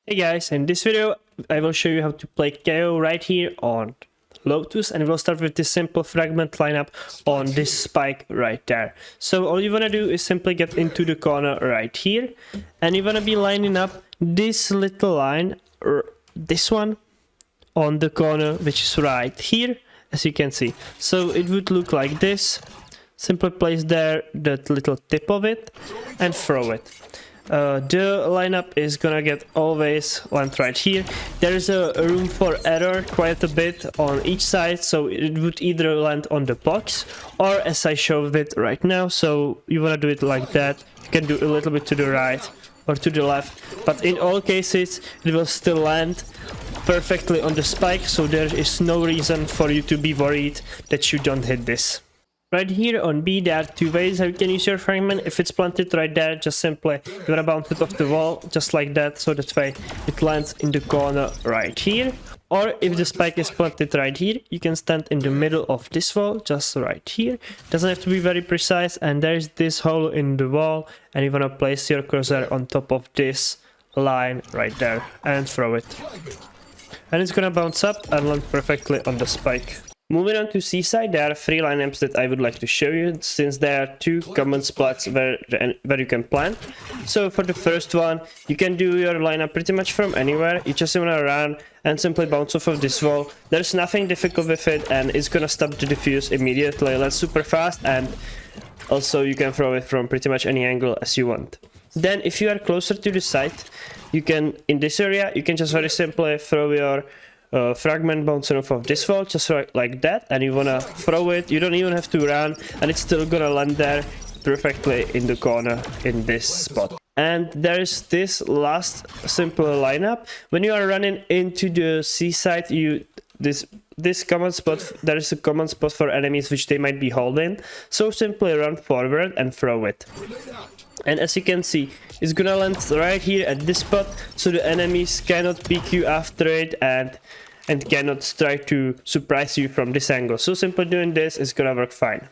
Hey guys, in this video I will show you how to play KO right here on Lotus, and we'll start with this simple fragment lineup on this spike right there. So all you want to do is simply get into the corner right here, and you want to be lining up this little line, or this one, on the corner which is right here, as you can see. So it would look like this. Simply place there that little tip of it and throw it. The lineup is gonna get always land right here. There is a room for error quite a bit on each side, so it would either land on the box or as I showed it right now. So you wanna do it like that. You can do a little bit to the right or to the left, but in all cases it will still land perfectly on the spike, so there is no reason for you to be worried that you don't hit this. Right here on B, there are two ways how you can use your fragment. If it's planted right there, just simply you wanna bounce it off the wall, just like that, so that way it lands in the corner right here. Or if the spike is planted right here, you can stand in the middle of this wall, just right here. Doesn't have to be very precise, and there's this hole in the wall, and you wanna place your cursor on top of this line right there and throw it. And it's gonna bounce up and land perfectly on the spike. Moving on to C side, there are three lineups that I would like to show you, since there are two common spots where you can plant. So for the first one, you can do your lineup pretty much from anywhere. You just want to run and simply bounce off of this wall. There's nothing difficult with it, and it's gonna stop the diffuse immediately. That's super fast, and also you can throw it from pretty much any angle as you want. Then if you are closer to the site, you can, in this area, you can just very simply throw your fragment bouncing off of this wall, just like that, and you wanna throw it. You don't even have to run, and it's still gonna land there perfectly in the corner in this spot. And there's this last simple lineup. When you are running into the C side, this common spot, there is a common spot for enemies which they might be holding, so simply run forward and throw it. And as you can see, it's gonna land right here at this spot, so the enemies cannot peek you after it and cannot try to surprise you from this angle. So simply doing this is gonna work fine.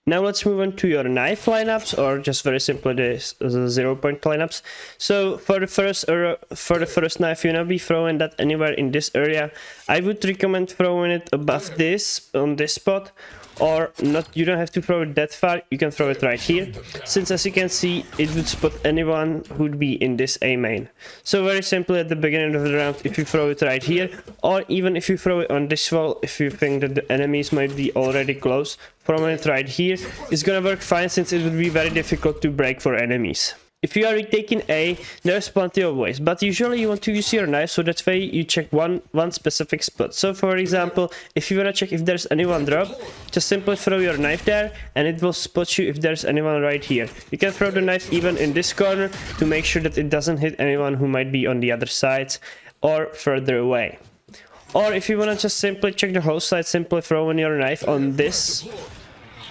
Now let's move on to your knife lineups, or just very simply the 0-point lineups. So for the first knife, you wanna be throwing that anywhere in this area. I would recommend throwing it above this, on this spot, or not. You don't have to throw it that far, you can throw it right here, since as you can see it would spot anyone who would be in this A main. So very simply at the beginning of the round, if you throw it right here, or even if you throw it on this wall, if you think that the enemies might be already close, throwing it right here is gonna work fine, since it would be very difficult to break for enemies. If you are retaking A, there's plenty of ways, but usually you want to use your knife, so that way you check one specific spot. So for example, if you wanna check if there's anyone drop, just simply throw your knife there and it will spot you if there's anyone right here. You can throw the knife even in this corner to make sure that it doesn't hit anyone who might be on the other sides or further away. Or if you wanna just simply check the whole side, simply throwing your knife on this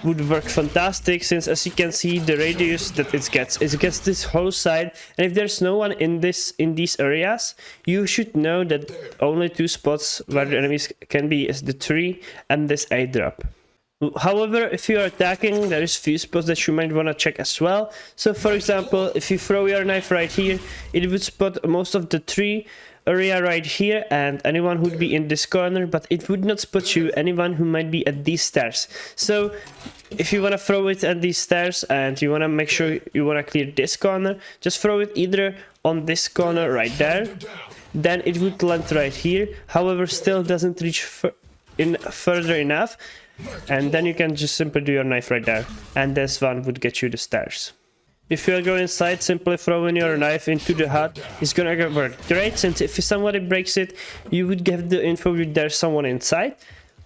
would work fantastic, since as you can see the radius that it gets this whole side, and if there's no one in these areas, you should know that only two spots where the enemies can be is the tree and this A drop. However, if you are attacking, there is few spots that you might want to check as well. So for example, if you throw your knife right here, it would spot most of the tree area right here and anyone who would be in this corner, but it would not spot you anyone who might be at these stairs. So if you want to throw it at these stairs and you want to make sure you want to clear this corner, just throw it either on this corner right there, then it would land right here. However, still doesn't reach further enough, and then you can just simply do your knife right there, and this one would get you the stairs. If you are going inside, simply throwing your knife into the hut is gonna work great, since if somebody breaks it, you would get the info if there's someone inside,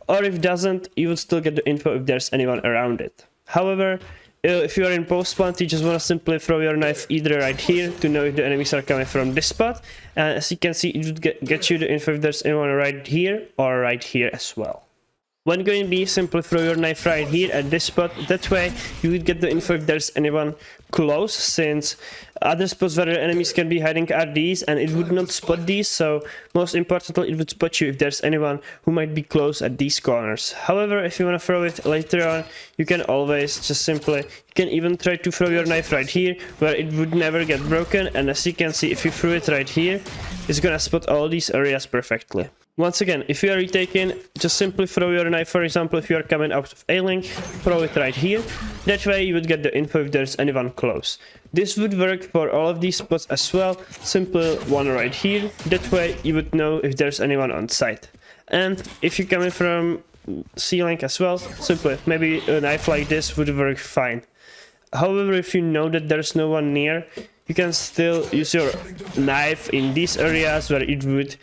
or if doesn't, you would still get the info if there's anyone around it. However, if you are in post plant, you just want to simply throw your knife either right here to know if the enemies are coming from this spot, and as you can see, it would get you the info if there's anyone right here or right here as well. When going B, simply throw your knife right here at this spot. That way you would get the info if there's anyone close, since Other spots where enemies can be hiding are these, and it would not spot these, so most importantly it would spot you if there's anyone who might be close at these corners. However, if you want to throw it later on, you can always just simply, you can even try to throw your knife right here where it would never get broken, and as you can see, if you throw it right here, it's gonna spot all these areas perfectly. Once again, if you are retaking, just simply throw your knife. For example, if you are coming out of A-link, throw it right here. That way you would get the info if there's anyone close. This would work for all of these spots as well. Simple one right here. That way you would know if there's anyone on site. And if you're coming from C-link as well, simply maybe a knife like this would work fine. However, if you know that there's no one near, you can still use your knife in these areas where it would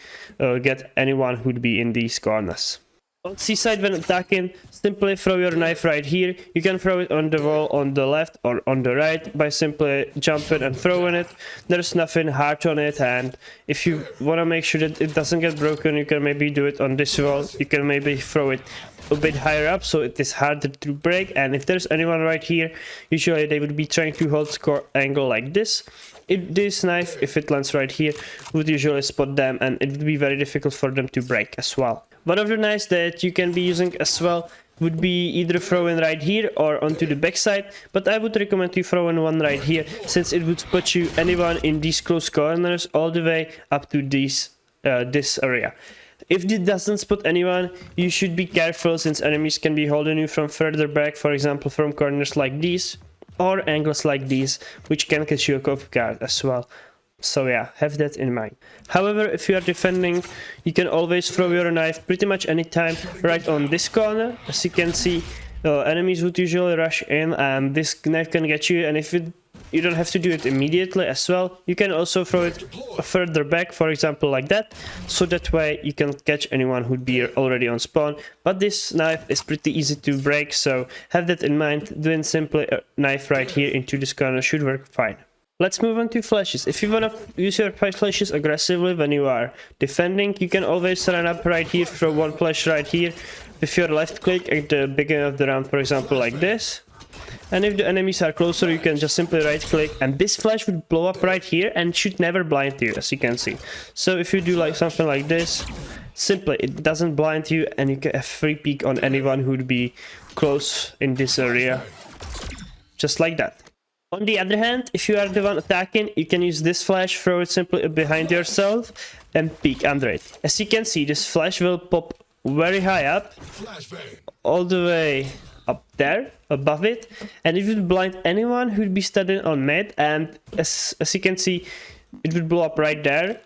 get anyone who'd be in these corners. On C side, when attacking, simply throw your knife right here. You can throw it on the wall on the left or on the right by simply jumping and throwing it. There's nothing hard on it, and if you want to make sure that it doesn't get broken, you can maybe do it on this wall. You can maybe throw it a bit higher up so it is harder to break, and if there's anyone right here, usually they would be trying to hold score angle like this. This knife, if it lands right here, would usually spot them, and it would be very difficult for them to break as well. One of the knives that you can be using as well would be either throwing right here or onto the backside, but I would recommend you throwing one right here, since it would spot you anyone in these close corners all the way up to this area. If it doesn't spot anyone, you should be careful, since enemies can be holding you from further back, for example from corners like these or angles like these, which can catch you off guard as well. So yeah, have that in mind. However, if you are defending, you can always throw your knife pretty much anytime right on this corner. As you can see, enemies would usually rush in, and this knife can get you, and if you don't have to do it immediately as well. You can also throw it further back, for example like that, so that way you can catch anyone who'd be already on spawn. But this knife is pretty easy to break, so have that in mind. Doing simply a knife right here into this corner should work fine. Let's move on to flashes. If you want to use your flashes aggressively when you are defending, you can always run up right here, throw one flash right here with your left click at the beginning of the round, for example like this. And if the enemies are closer, you can just simply right click, and this flash would blow up right here and should never blind you, as you can see. So if you do like something like this, simply it doesn't blind you, and you get a free peek on anyone who'd be close in this area, just like that. On the other hand, if you are the one attacking, you can use this flash, throw it simply behind yourself and peek under it. As you can see, this flash will pop very high up, all the way up there above it, and it would blind anyone who'd be standing on mid, and as you can see, it would blow up right there,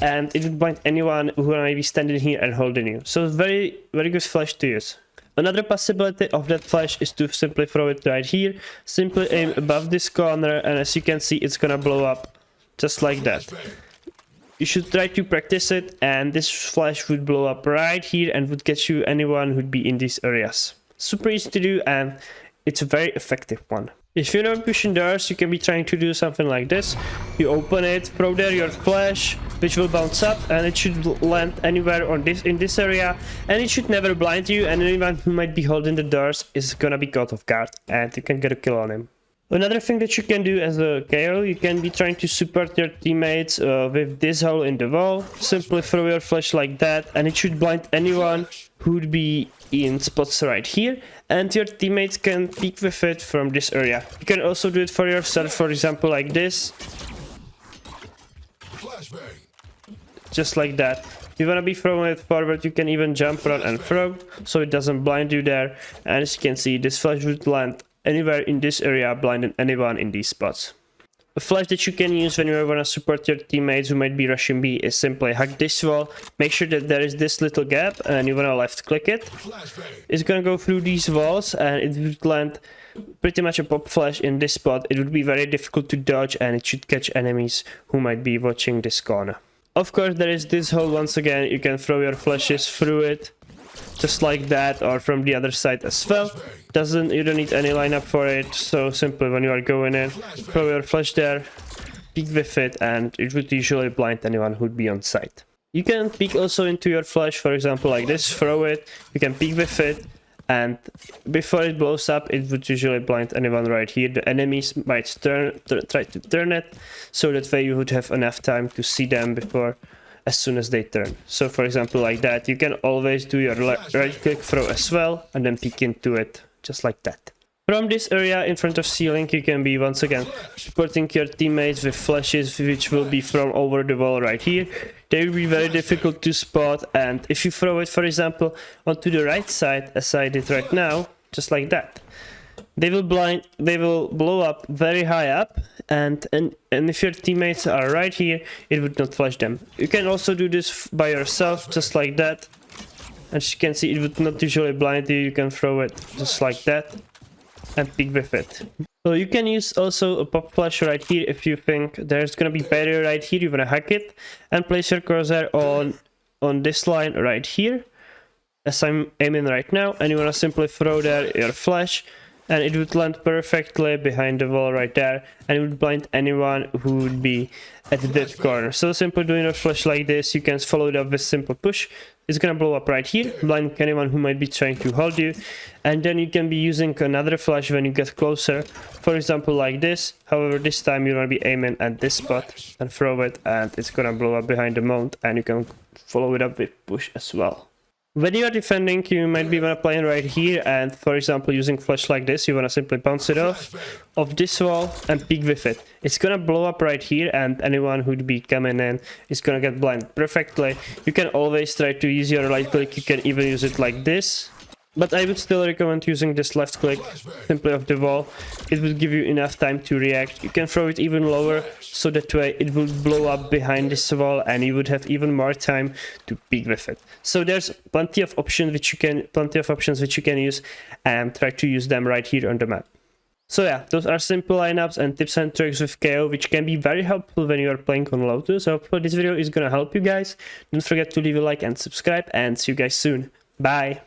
and it would blind anyone who might be standing here and holding you. So very good flash to use. Another possibility of that flash is to simply throw it right here, simply aim above this corner, and as you can see, it's gonna blow up just like that. You should try to practice it, and this flash would blow up right here and would get you anyone who'd be in these areas. Super easy to do, and it's a very effective one. If you're not pushing doors, you can be trying to do something like this. You open it, throw there your flash, which will bounce up, and it should land anywhere on in this area, and it should never blind you, and anyone who might be holding the doors is gonna be caught off guard, and you can get a kill on him. Another thing that you can do as a KO, you can be trying to support your teammates with this hole in the wall. Simply throw your flash like that, and it should blind anyone who would be in spots right here, and your teammates can peek with it from this area. You can also do it for yourself, for example like this, just like that. If you want to be throwing it forward, you can even jump around and throw, so it doesn't blind you there. And as you can see, this flash would land anywhere in this area, blinding anyone in these spots. A flash that you can use when you want to support your teammates who might be rushing B is simply hug this wall, make sure that there is this little gap, and you want to left click it. It's going to go through these walls, and it would land pretty much a pop flash in this spot. It would be very difficult to dodge, and it should catch enemies who might be watching this corner. Of course, there is this hole once again. You can throw your flashes through it, just like that, or from the other side as well. You don't need any lineup for it, so simply when you are going in, throw your flash there, peek with it, and it would usually blind anyone who'd be on site. You can peek also into your flash, for example like this, throw it, you can peek with it, and before it blows up, it would usually blind anyone right here. The enemies might try to turn it, so that way you would have enough time to see them before as soon as they turn. So for example, like that, you can always do your right click throw as well and then peek into it just like that. From this area in front of ceiling, you can be once again supporting your teammates with flashes, which will be from over the wall right here. They will be very difficult to spot, and if you throw it, for example, onto the right side, as I did right now, just like that, they will blow up very high up, and if your teammates are right here, it would not flash them. You can also do this by yourself, just like that. As you can see, it would not usually blind you. You can throw it just like that and peek with it. So you can use also a pop flash right here if you think there's gonna be barrier right here, you wanna hack it, and place your cursor on this line right here, as I'm aiming right now, and you wanna simply throw there your flash, and it would land perfectly behind the wall right there, and it would blind anyone who would be at that corner. So simply doing a flash like this, you can follow it up with simple push. It's gonna blow up right here, blind anyone who might be trying to hold you, and then you can be using another flash when you get closer, for example like this. However, this time you're gonna be aiming at this spot and throw it, and it's gonna blow up behind the mount, and you can follow it up with push as well. When you are defending, you might be playing right here, and for example using flash like this, you wanna simply bounce it off this wall and peek with it. It's gonna blow up right here, and anyone who'd be coming in is gonna get blinded perfectly. You can always try to use your right click, you can even use it like this. But I would still recommend using this left click simply off the wall. It will give you enough time to react. You can throw it even lower, so that way it will blow up behind this wall and you would have even more time to peek with it. So there's plenty of options which you can use, and try to use them right here on the map. So yeah, those are simple lineups and tips and tricks with KO, which can be very helpful when you are playing on Lotus. So hopefully this video is gonna help you guys. Don't forget to leave a like and subscribe, and see you guys soon. Bye!